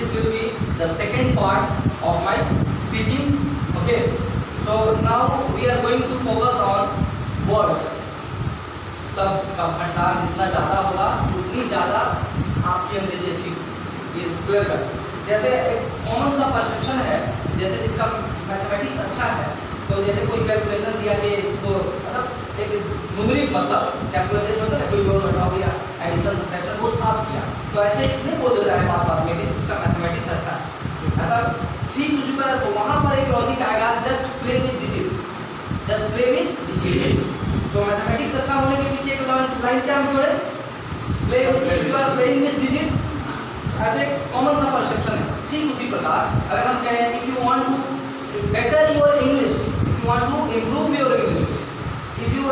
this will be the second part of my teaching. Okay, so now we are going to focus on words. सब का भंडार जितना ज़्यादा होगा उतनी ज़्यादा आपकी अंग्रेजी अच्छी ये क्लियर कर। जैसे एक कॉमन सा परसेप्शन है, जैसे जिसका मैथमेटिक्स अच्छा है तो जैसे कोई कैलकुलेशन दिया कि इसको मतलब एक न्यूमेरिक मतलब कैलकुलेशन होता है कोई जोड़ घटाव या एडिशन सब्ट्रैक्शन वो पास किया तो ऐसे नहीं बोल देता है बात बात में कि उसका मैथमेटिक्स अच्छा है ऐसा ठीक उसी पर। तो वहाँ पर एक लॉजिक आएगा, just play with digits, just play with digits. तो मैथमेटिक्स अच्छा होने के पीछे एक लाइन क्या हम जोड़े, play with, if you are playing with digits, ऐसे कॉमन सा परसेप्शन है। ठीक उसी प्रकार अगर हम कहें if you want to better your English, if you want to improve your English, if you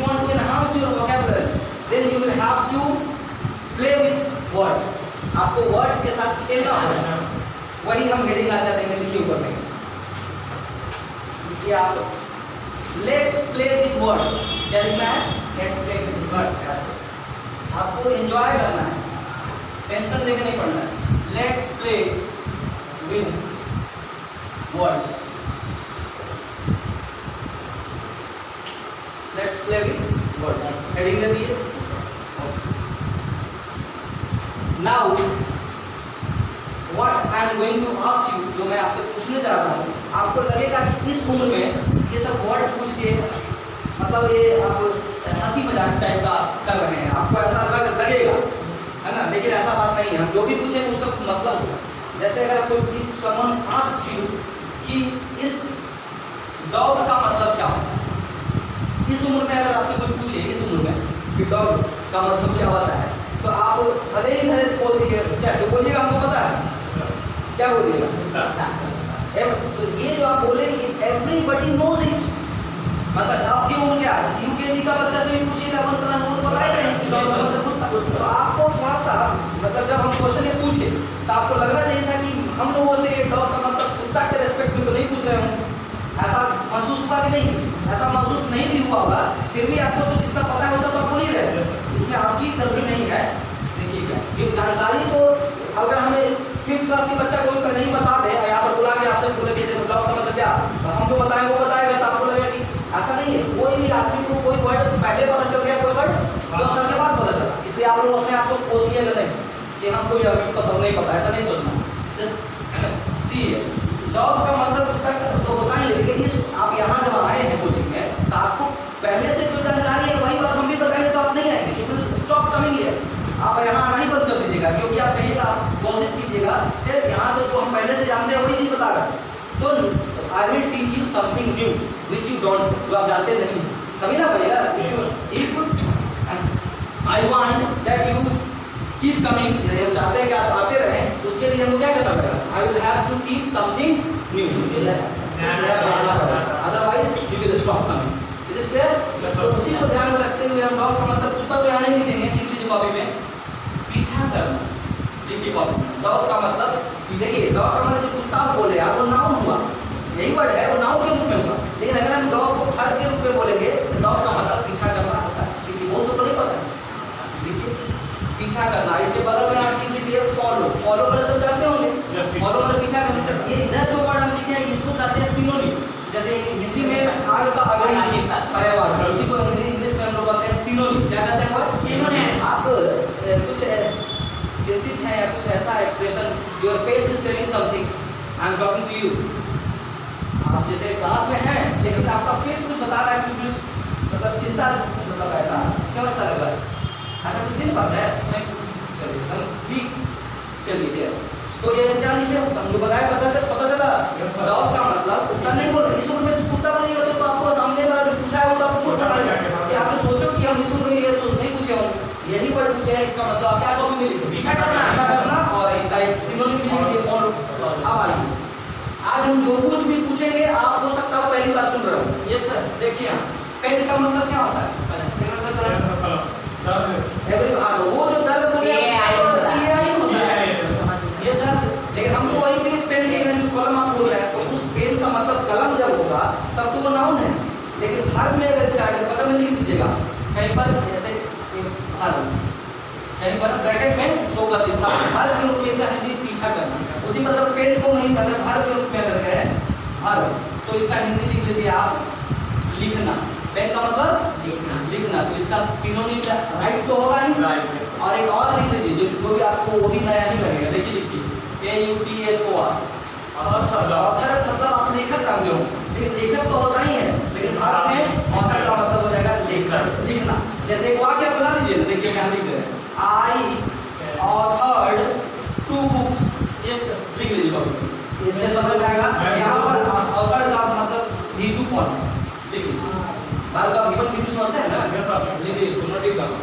want to enhance your vocabulary, then you will have to play with words. आपको words के साथ खेलना होगा। वही हम हेडिंग आ जाते हैं, लिखिए ऊपर में लिखिए आप let's play with words। क्या लिखना है, let's play with words। ऐसे आपको एंजॉय करना है, टेंशन लेके नहीं पड़ना है। let's play with words, let's play with words। Heading दे दिए। Now what I am going to ask you, जो मैं आपसे पूछने जा रहा हूँ, आपको लगेगा कि इस उम्र में ये सब वर्ड पूछ के मतलब ये आप हंसी मजाक टाइप का कर रहे हैं, आपको ऐसा लगेगा है ना, लेकिन ऐसा बात नहीं है। हम जो भी पूछेंगे उसका कुछ मतलब होगा। जैसे अगर कोई someone asks you कि इस डॉग का मतलब क्या होता है, इस उम्र में अगर आपसे कोई पूछे इस उम्र में कि डॉग का मतलब क्या होता है, तो आप भले ही भले बोल दीजिए, क्या जो बोलिएगा हमको पता है, क्या बोलिएगा। तो ये जो आप बोले एवरीबडी नोज इट, मतलब आपकी उम्र क्या है, यूकेजी का बच्चा से भी पूछिएगा वो तो बता ही रहे कि डॉग का मतलब कुत्ता। तो आपको थोड़ा सा मतलब जब हम क्वेश्चन ये पूछे तो आपको लगना चाहिए था कि हम लोगों से डॉग का मतलब कुत्ता के रेस्पेक्ट में तो नहीं पूछ रहे हों। ऐसा महसूस हुआ कि नहीं, ऐसा महसूस नहीं भी हुआ होगा, फिर भी आपको तो जितना पता होता तो आप बोल ही रहे, इसमें आपकी गलती नहीं है। देखिए ये जानकारी तो अगर हमें 5th क्लास के बच्चा कोई नहीं बता दे, यहाँ पर बुला के आपसे बोले कि डॉग का मतलब क्या, हम जो बताएं वो बताएगा तो आपको लगेगा कि ऐसा नहीं है। कोई भी आदमी को कोई वर्ड पहले पता चल गया, कोई वर्ड 2 साल के बाद पता चला, इसलिए आप लोग अपने आप को कोसिएगा नहीं कि हमको ये पता नहीं पता, ऐसा नहीं सोचना। जस्ट सी डॉग का मतलब तो होता ही, लेकिन इस आप यहाँ जब आए हैं कोचिंग में तो आपको पहले से जो जानकारी है वही बात हम भी बताएंगे तो आप नहीं आएंगे, you will stop coming here. आप यहाँ आना ही बंद कर दीजिएगा, क्योंकि आप कहिएगा, आप पॉजिट कीजिएगा यहाँ तो जो हम पहले से जानते हैं वही चीज़ बता रहे हैं। तो I will teach you something new which you don't, जो आप जानते नहीं, तभी ना भैया। If I want that you keep coming, हम चाहते हैं कि आप आते रहें, उसके लिए हमको क्या करना पड़ेगा, I will have to teach something new, otherwise you will stop coming. Is it clear? उसी को ध्यान में रखते हुए हम डॉग का मतलब कुत्ता को यहाँ नहीं लिखेंगे, लिख लीजिए कॉपी में, पीछा करना लिखिए कॉपी में। डॉग का मतलब देखिए, डॉग का मतलब जो कुत्ता बोले आप वो नाउन हुआ, यही वर्ड है, वो नाउन के रूप में हुआ। लेकिन अगर हम डॉग को फर्क के रूप में बोलेंगे, डॉग का मतलब पीछा करना होता है, क्योंकि वो तो नहीं पता। पीछा करना, इसके बगल में आप लिख लीजिए फॉलो। फॉलो मतलब तो जानते होंगे, फॉलो मतलब पीछा करना। ये इधर जो वर्ड हम लिखे हैं इसको कहते हैं सिनोनिम। जैसे हिंदी में आग का अगड़ी पर्यावार, उसी को इंग्लिश में हम लोग कहते हैं सिनोनिम। क्या कहते हैं वो? सिनोनिम। आप कुछ चिंतित हैं या कुछ ऐसा expression, your face is telling something, I am talking to you. आप जैसे क्लास में हैं लेकिन आपका फेस कुछ बता रहा है कि कुछ मतलब चिंता, मतलब ऐसा क्यों ऐसा लग रहा है, ऐसा कुछ नहीं पता है। चलिए हम ठीक चलिए, तो ये क्या लिखे समझो, बताया पता चला। डॉग का मतलब कुत्ता नहीं बोल, इस उम्र में कुत्ता बोलिएगा तो आपको सामने वाला जो पूछा है वो तो आपको पता है कि आप सोचो कि हम इस उम्र में ये तो नहीं पूछे होंगे, यही वर्ड पूछे हैं, इसका मतलब आप क्या कॉपी में लिखो, पीछा करना, और इसका एक सिनोनिम भी लिख दिए फॉलो। अब आइए, आज हम जो कुछ भी पूछेंगे आप हो सकता है पहली बार सुन रहे हो। Yes sir. देखिए पेन का मतलब क्या होता है, वो जो दर्द बोले ये दर्द, लेकिन हमको वही भी पेन लिखना जो कलम आप बोल रहे हैं, तो उस पेन का मतलब कलम जब होगा तब तो वो नाउन है। लेकिन वर्ब में अगर इसका आगे बगल में लिख दीजिएगा कहीं पर, जैसे कहीं पर ब्रैकेट में शो कर दीजिए, वर्ब के रूप में इसका हिंदी पीछा करना। मतलब पेन को नहीं, अगर वर्ब के रूप में अगर है वर्ब, तो इसका हिंदी लिख लीजिए आप लिखना। पेन का मतलब लिखना। लिखना, तो इसका सिनोनिम राइट तो होगा ही। और एक और लिख लीजिए जो भी आपको वो भी नया ही लगेगा। देखिए लिखिए AUTHOR, ऑथर मतलब आप लेखक जानते हो, लेकिन लेखक तो होता ही है, लेकिन भारत में ऑथर का मतलब हो जाएगा लेखक, लिखना। जैसे एक वाक्य बना लीजिए, देखिए मैं लिख दे रहे हैं, आई ऑथर्ड 2 बुक्स, यस सर। लिख लीजिए कभी, इससे समझ में आएगा। यहाँ पर ऑथर का मतलब नीतू कौन है, लिख लीजिए। भारत का विपन नीतू समझते हैं ना, लिखिए इसको नोटिस करो।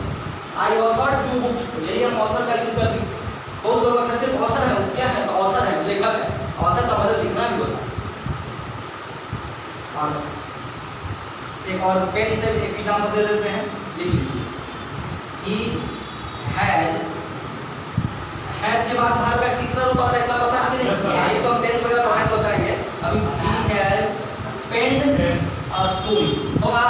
आई ऑथर्ड 2 बुक्स, यही हम ऑथर का यूज करते हैं। बहुत लोग अगर सिर्फ ऑथर है, क्या है तो ऑथर है, लेखक है। ऑथर का मतलब लिखना भी होता है। और एक और पेन से एक एग्जाम्पल दे देते हैं, लिख लीजिए। He हैज के बाद भार का तीसरा रूप आता है, इतना पता है कि नहीं? ये तो हम टेंस वगैरह पढ़ाएंगे बताएंगे। अभी he has penned a story होगा।